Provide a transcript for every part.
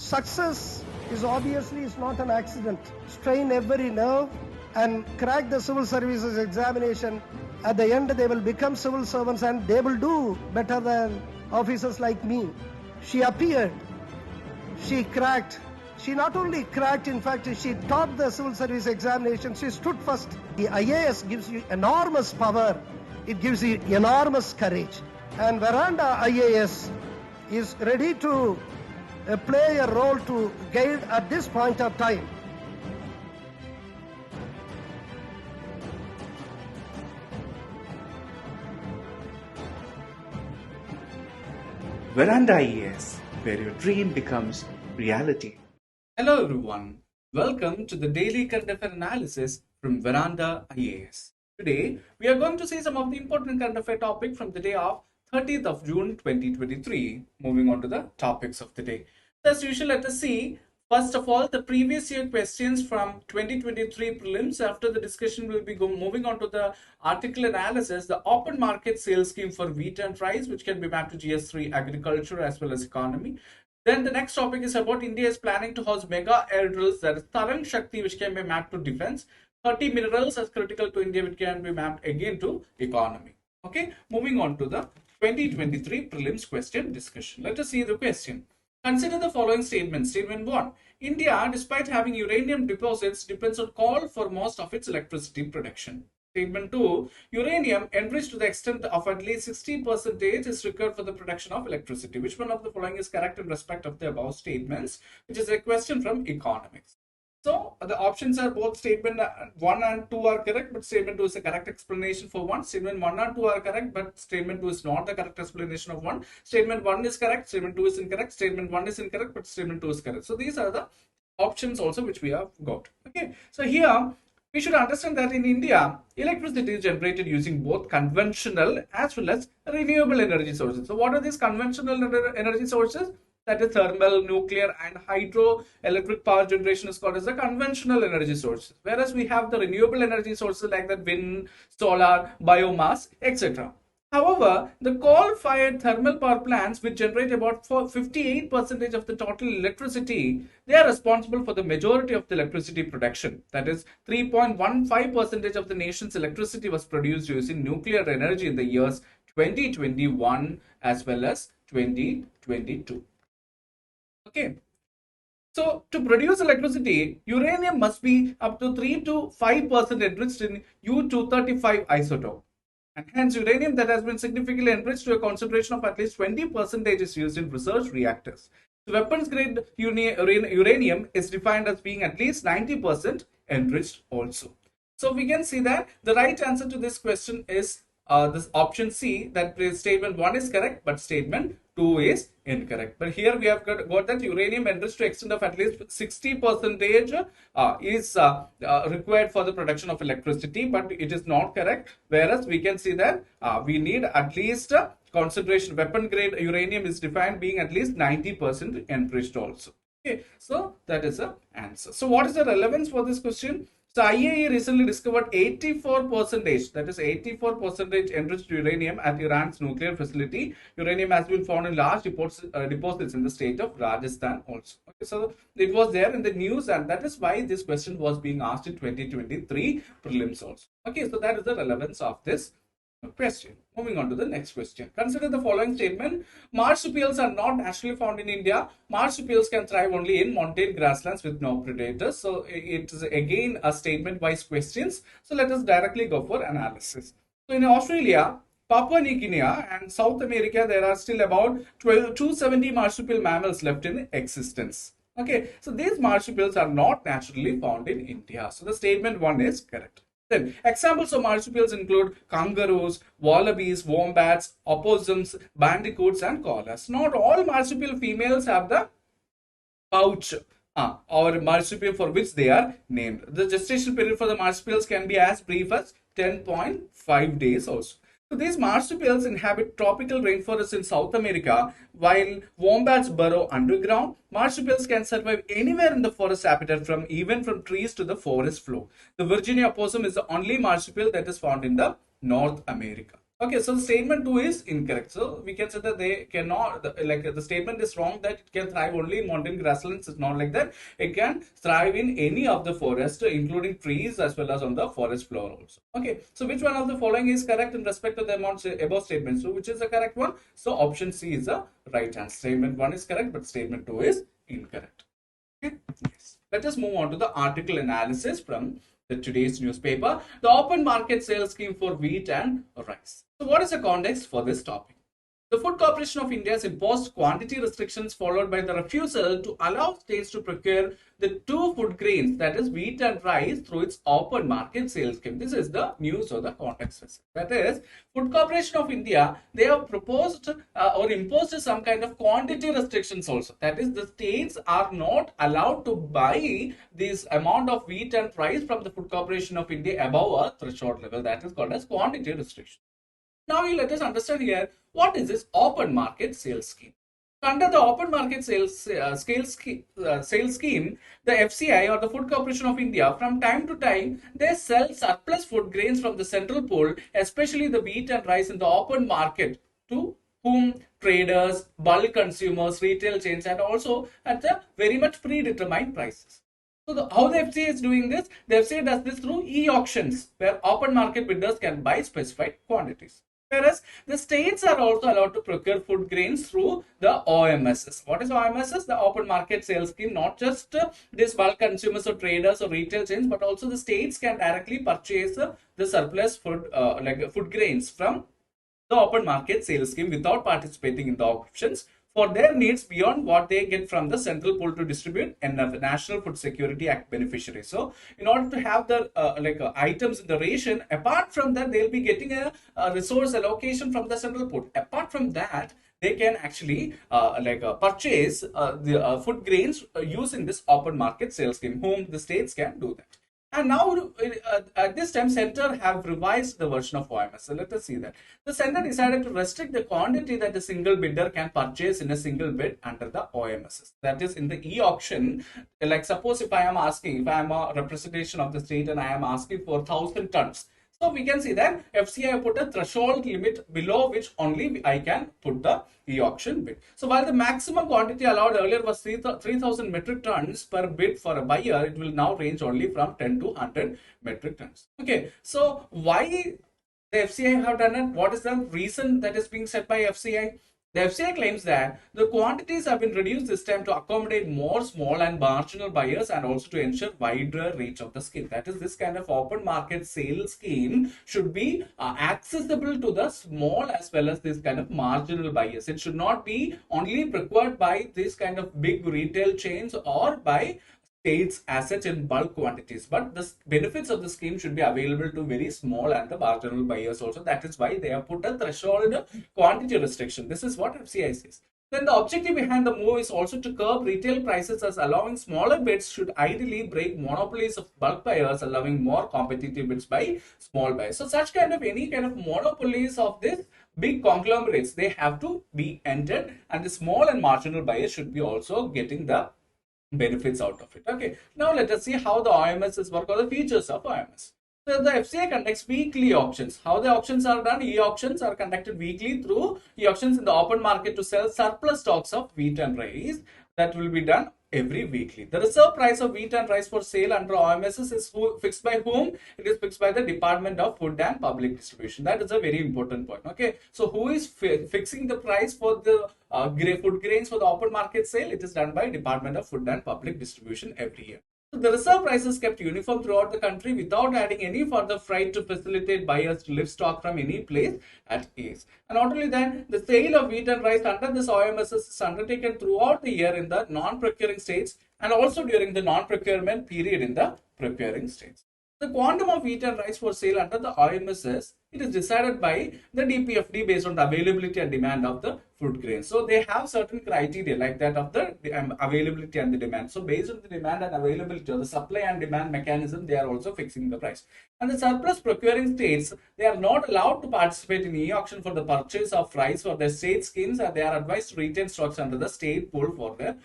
Success is obviously not an accident. Strain every nerve and crack the civil services examination. At the end, they will become civil servants and they will do better than officers like me. She appeared. She cracked. She not only cracked, in fact, she topped the civil service examination. She stood first. The IAS gives you enormous power. It gives you enormous courage. And Veranda IAS is ready to play a role to guide at this point of time. Veranda IAS, where your dream becomes reality. Hello everyone, welcome to the daily current affair analysis from Veranda IAS. Today, we are going to see some of the important current affair topic from the day of 30th of June 2023. Moving on to the topics of the day. As usual, let us see first of all the previous year questions from 2023 prelims. After the discussion, we'll be moving on to the article analysis, the open market sales scheme for wheat and rice, which can be mapped to GS3 agriculture as well as economy. Then the next topic is about India is planning to host mega air drills, that is Tarang Shakti, which can be mapped to defense. 30 minerals as critical to India, which can be mapped again to economy. Okay, moving on to the 2023 prelims question discussion. Let us see the question. Consider the following statement. Statement 1. India, despite having uranium deposits, depends on coal for most of its electricity production. Statement 2. Uranium enriched to the extent of at least 60% is required for the production of electricity. Which one of the following is correct in respect of the above statements? Which is a question from economics. So the options are both statement 1 and 2 are correct, but statement 2 is the correct explanation for 1. Statement 1 and 2 are correct, but statement 2 is not the correct explanation of 1. Statement 1 is correct, statement 2 is incorrect, statement 1 is incorrect, but statement 2 is correct. So these are the options also which we have got. Okay, so here we should understand that in India, electricity is generated using both conventional as well as renewable energy sources. So what are these conventional energy sources? That is thermal, nuclear and hydroelectric power generation is called as the conventional energy sources. Whereas we have the renewable energy sources like the wind, solar, biomass, etc. However, the coal-fired thermal power plants, which generate about 58% of the total electricity, they are responsible for the majority of the electricity production. That is, 3.15% of the nation's electricity was produced using nuclear energy in the years 2021 as well as 2022. Okay, so to produce electricity, uranium must be up to 3 to 5% enriched in U-235 isotope. And hence, uranium that has been significantly enriched to a concentration of at least 20% is used in research reactors. The weapons grade uranium is defined as being at least 90% enriched also. So we can see that the right answer to this question is this option C, that statement 1 is correct, but statement 2 is incorrect. But here we have got that uranium enriched to extent of at least 60% is required for the production of electricity, but it is not correct. Whereas we can see that we need at least concentration. Weapon grade uranium is defined being at least 90% enriched also. Okay, so that is the answer. So what is the relevance for this question? So IAEA recently discovered 84%, that is 84% enriched uranium at Iran's nuclear facility. Uranium has been found in large deposits in the state of Rajasthan also. Okay, so it was there in the news, and that is why this question was being asked in 2023 prelims also. Okay, so that is the relevance of this question. Moving on to the next question. Consider the following statement. Marsupials are not naturally found in India. Marsupials can thrive only in montane grasslands with no predators. So it is again a statement-wise questions. So let us directly go for analysis. So in Australia, Papua New Guinea and South America, there are still about 270 marsupial mammals left in existence. Okay, so these marsupials are not naturally found in India. So the statement 1 is correct. Then, examples of marsupials include kangaroos, wallabies, wombats, opossums, bandicoots, and koalas. Not all marsupial females have the pouch or marsupial for which they are named. The gestation period for the marsupials can be as brief as 10.5 days also. So these marsupials inhabit tropical rainforests in South America, while wombats burrow underground. Marsupials can survive anywhere in the forest habitat, even from trees to the forest floor. The Virginia opossum is the only marsupial that is found in the North America. Okay, so the statement 2 is incorrect. So we can say that they cannot, the statement is wrong that it can thrive only in mountain grasslands. It's not like that. It can thrive in any of the forest, including trees as well as on the forest floor also. Okay, so which one of the following is correct in respect to the above statements? So which is the correct one? So option C is the right answer. Statement 1 is correct, but statement 2 is incorrect. Okay, yes. Let us move on to the article analysis from today's newspaper. The open market sales scheme for wheat and rice. So what is the context for this topic? The Food Corporation of India has imposed quantity restrictions followed by the refusal to allow states to procure the two food grains, that is wheat and rice, through its open market sales scheme. This is the news or the context. That is, Food Corporation of India, they have proposed or imposed some kind of quantity restrictions also. That is, the states are not allowed to buy this amount of wheat and rice from the Food Corporation of India above a threshold level. That is called as quantity restriction. Now you let us understand here, what is this open market sales scheme? Under the open market sales scheme, the FCI or the Food Corporation of India, from time to time, they sell surplus food grains from the central pool, especially the wheat and rice in the open market, to whom traders, bulk consumers, retail chains, and also at the very much predetermined prices. So how the FCI is doing this? The FCI does this through e-auctions, where open market bidders can buy specified quantities. Whereas the states are also allowed to procure food grains through the OMSS. What is OMSS? The open market sales scheme. Not just these bulk consumers or traders or retail chains, but also the states can directly purchase the surplus food, food grains from the open market sales scheme without participating in the auctions for their needs beyond what they get from the central pool to distribute and the National Food Security Act beneficiaries. So in order to have the items in the ration, apart from that, they'll be getting a resource allocation from the central pool. Apart from that, they can actually purchase the food grains using this open market sales scheme, whom the states can do that. And now, at this time, Center have revised the version of OMS. So let us see that. The Center decided to restrict the quantity that a single bidder can purchase in a single bid under the OMSS. That is, in the e-auction, like suppose if I am a representation of the state and I am asking for 1,000 tons. So we can see that FCI put a threshold limit below which only I can put the e-auction bid. So while the maximum quantity allowed earlier was 3,000 metric tons per bid for a buyer, it will now range only from 10 to 100 metric tons. Okay, so why the FCI have done it? What is the reason that is being set by FCI? The FCI claims that the quantities have been reduced this time to accommodate more small and marginal buyers and also to ensure wider reach of the scheme. That is, this kind of open market sales scheme should be accessible to the small as well as this kind of marginal buyers. It should not be only procured by this kind of big retail chains or by states as such in bulk quantities, but the benefits of the scheme should be available to very small and the marginal buyers also. That is why they have put a threshold quantity restriction. This is what FCI says. Then the objective behind the move is also to curb retail prices, as allowing smaller bids should ideally break monopolies of bulk buyers, allowing more competitive bids by small buyers. So such kind of any kind of monopolies of this big conglomerates, they have to be entered, and the small and marginal buyers should be also getting the benefits out of it. Okay, now let us see how the OMSs work or the features of OMS. So the FCI conducts weekly auctions. How the auctions are done? E-auctions are conducted weekly through e-auctions in the open market to sell surplus stocks of wheat and rice. That will be done every weekly. The reserve price of wheat and rice for sale under OMSs is fixed by whom? It is fixed by the Department of Food and Public Distribution. That is a very important point. Okay, so who is fixing the price for the food grains for the open market sale? It is done by Department of Food and Public Distribution every year. So the reserve price is kept uniform throughout the country without adding any further freight to facilitate buyers to lift stock from any place at ease. And not only that, the sale of wheat and rice under this OMSS is undertaken throughout the year in the non-procuring states and also during the non-procurement period in the procuring states. The quantum of wheat and rice for sale under the OMSS, it is decided by the DPFD based on the availability and demand of the food grains. So they have certain criteria like that of the availability and the demand. So based on the demand and availability, or the supply and demand mechanism, they are also fixing the price. And the surplus procuring states, they are not allowed to participate in e-auction for the purchase of rice for their state schemes, and they are advised to retain stocks under the state pool for their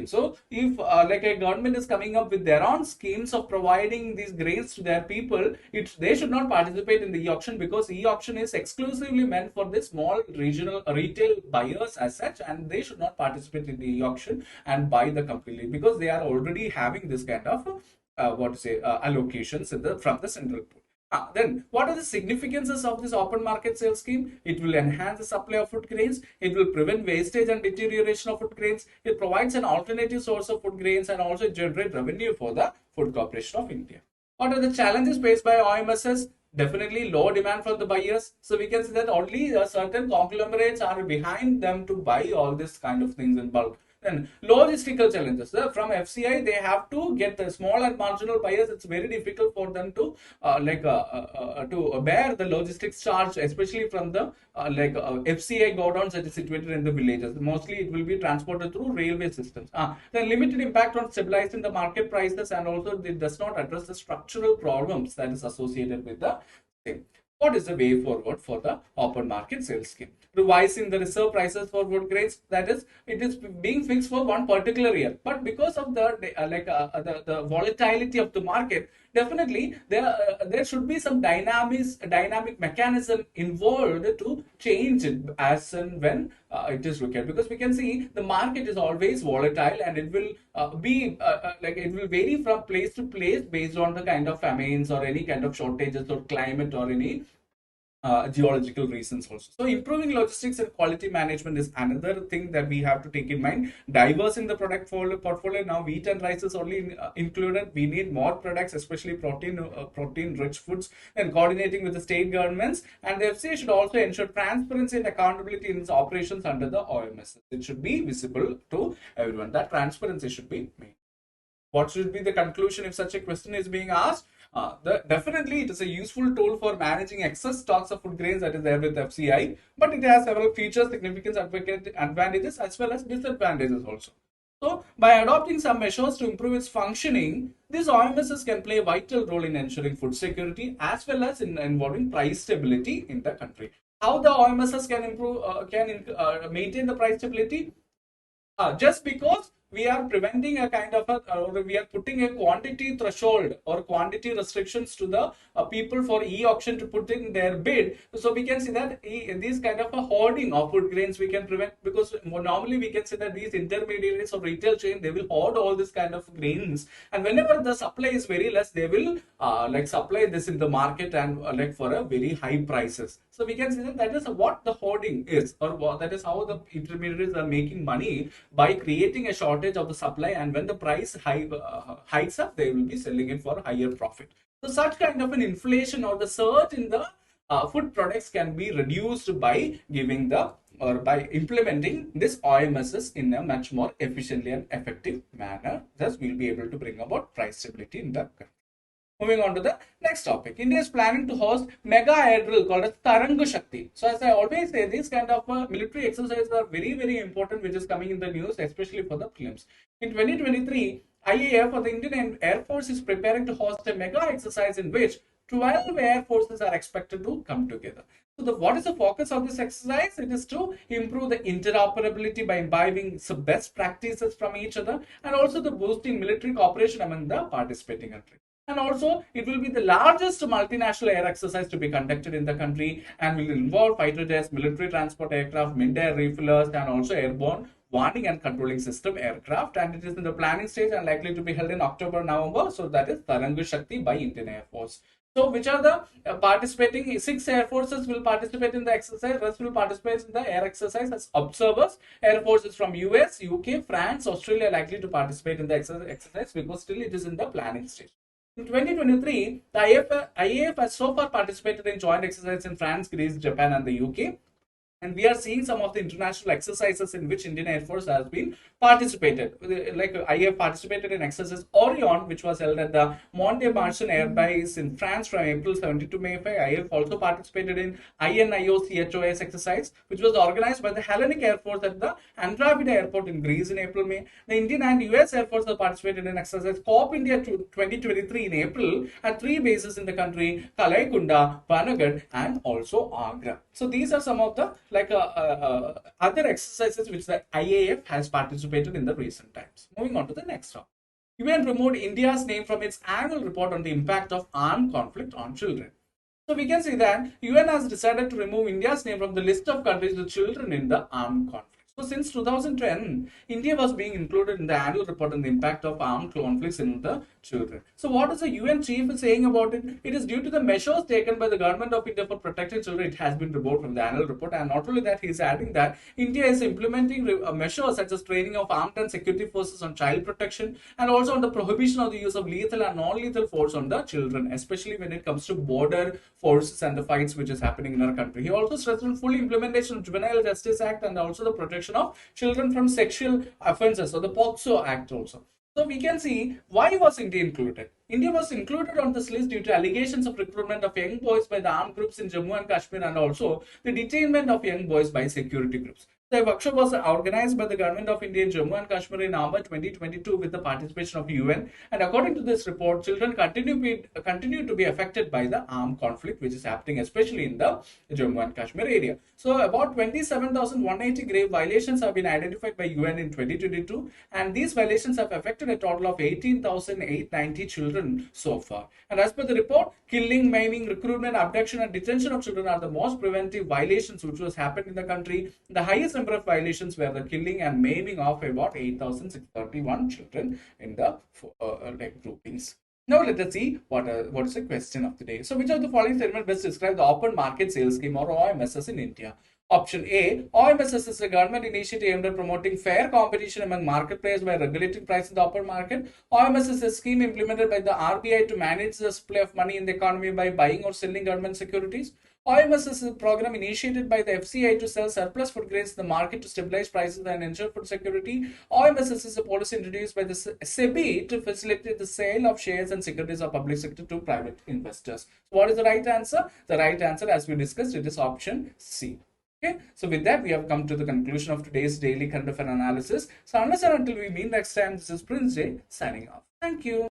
So if like a government is coming up with their own schemes of providing these grains to their people, they should not participate in the e-auction, because e-auction is exclusively meant for the small regional retail buyers as such, and they should not participate in the e-auction and buy the completely, because they are already having this kind of allocations from the central pool. Then what are the significances of this open market sales scheme? It will enhance the supply of food grains. It will prevent wastage and deterioration of food grains. It provides an alternative source of food grains and also generate revenue for the Food Corporation of India. What are the challenges faced by OMSS? Definitely low demand from the buyers. So we can see that only certain conglomerates are behind them to buy all this kind of things in bulk. Then logistical challenges. From FCI, they have to get the small and marginal buyers. It's very difficult for them to to bear the logistics charge, especially from the FCI godowns that is situated in the villages. Mostly it will be transported through railway systems. Then limited impact on stabilizing the market prices, and also it does not address the structural problems that is associated with the same. What is the way forward for the open market sales scheme? Revising the reserve prices for food grains, that is, it is being fixed for one particular year, but because of the volatility of the market, definitely there should be some dynamic mechanism involved to change it as and when it is required, because we can see the market is always volatile, and it will it will vary from place to place based on the kind of famines or any kind of shortages or climate or any geological reasons also. So improving logistics and quality management is another thing that we have to take in mind. Diversing the product portfolio. Now wheat and rice is only included. We need more products, especially protein rich foods, and coordinating with the state governments. And the FCA should also ensure transparency and accountability in its operations under the OMSS. It should be visible to everyone. That transparency should be made. What should be the conclusion if such a question is being asked? Definitely it is a useful tool for managing excess stocks of food grains that is there with FCI, but it has several features, significant advantages as well as disadvantages also. So by adopting some measures to improve its functioning, this OMSS can play a vital role in ensuring food security as well as in involving price stability in the country. How the OMSS can improve, maintain the price stability? Just because we are preventing a kind of or we are putting a quantity threshold or quantity restrictions to the people for e-auction to put in their bid. So we can see that these kind of a hoarding of food grains we can prevent, because normally we can see that these intermediaries or retail chain, they will hoard all this kind of grains, and whenever the supply is very less, they will supply this in the market and for a very high prices. So we can see that is what the hoarding is, or that is how the intermediaries are making money by creating a shortage of the supply, and when the price hikes up, they will be selling it for higher profit. So such kind of an inflation or the surge in the food products can be reduced by giving by implementing this OMSS in a much more efficiently and effective manner. Thus, we'll be able to bring about price stability in the country. Moving on to the next topic. India is planning to host mega air drill called as Tarang Shakti. So as I always say, these kind of military exercises are very, very important, which is coming in the news, especially for the prelims. In 2023, IAF, or the Indian Air Force, is preparing to host a mega exercise in which 12 air forces are expected to come together. So what is the focus of this exercise? It is to improve the interoperability by imbibing some best practices from each other, and also the boosting military cooperation among the participating countries. And also, it will be the largest multinational air exercise to be conducted in the country, and will involve fighter jets, military transport aircraft, mid-air refillers, and also airborne warning and controlling system aircraft. And it is in the planning stage and likely to be held in October-November. So that is Tarang Shakti by Indian Air Force. So which are the participating? 6 air forces will participate in the exercise. Rest will participate in the air exercise as observers. Air forces from US, UK, France, Australia are likely to participate in the exercise, because still it is in the planning stage. In 2023, the IAF has so far participated in joint exercises in France, Greece, Japan, and the UK. And we are seeing some of the international exercises in which Indian Air Force has been participated. Like IAF participated in exercise Orion, which was held at the Mont-de-Marsan Air Base in France from April 17 to May 5. IAF also participated in INIO-CHOS exercise, which was organized by the Hellenic Air Force at the Andravida Airport in Greece in April-May. The Indian and US Air Force have participated in exercise COP India 2023 in April at 3 bases in the country: Kalaikunda, Panagarh, and also Agra. So these are some of the like other exercises which the IAF has participated in the recent times. Moving on to the next round. UN removed India's name from its annual report on the impact of armed conflict on children. So we can see that UN has decided to remove India's name from the list of countries with children in the armed conflict. So since 2010, India was being included in the annual report on the impact of armed conflicts in the children. So what is the UN chief saying about it? It is due to the measures taken by the government of India for protecting children, it has been removed from the annual report. And not only that, he is adding that India is implementing measures such as training of armed and security forces on child protection, and also on the prohibition of the use of lethal and non-lethal force on the children, especially when it comes to border forces and the fights which is happening in our country. He also stressed on full implementation of Juvenile Justice Act and also the protection of children from sexual offences, or the POCSO Act also. So we can see why was India included. India was included on this list due to allegations of recruitment of young boys by the armed groups in Jammu and Kashmir, and also the detainment of young boys by security groups. The workshop was organized by the government of India in Jammu and Kashmir in November 2022 with the participation of UN. And according to this report, children continue to be affected by the armed conflict which is happening, especially in the Jammu and Kashmir area. So about 27,180 grave violations have been identified by UN in 2022, and these violations have affected a total of 18,890 children so far. And as per the report, killing, maiming, recruitment, abduction and detention of children are the most preventive violations which was happened in the country. The highest number of violations were the killing and maiming of about 8,631 children in the groupings. Now let us see what is the question of the day. So which of the following statement best describe the open market sales scheme, or OMSS, in India? Option A, OMSS is a government initiative aimed at promoting fair competition among market players by regulating prices in the open market. OMSS is a scheme implemented by the RBI to manage the supply of money in the economy by buying or selling government securities. OMSS is a program initiated by the FCI to sell surplus food grains in the market to stabilize prices and ensure food security. OMSS is a policy introduced by the SEBI to facilitate the sale of shares and securities of public sector to private investors. So what is the right answer? The right answer, as we discussed, it is option C. Okay, so with that, we have come to the conclusion of today's daily current affair analysis. So unless and until we meet next time, this is Prince J signing off. Thank you.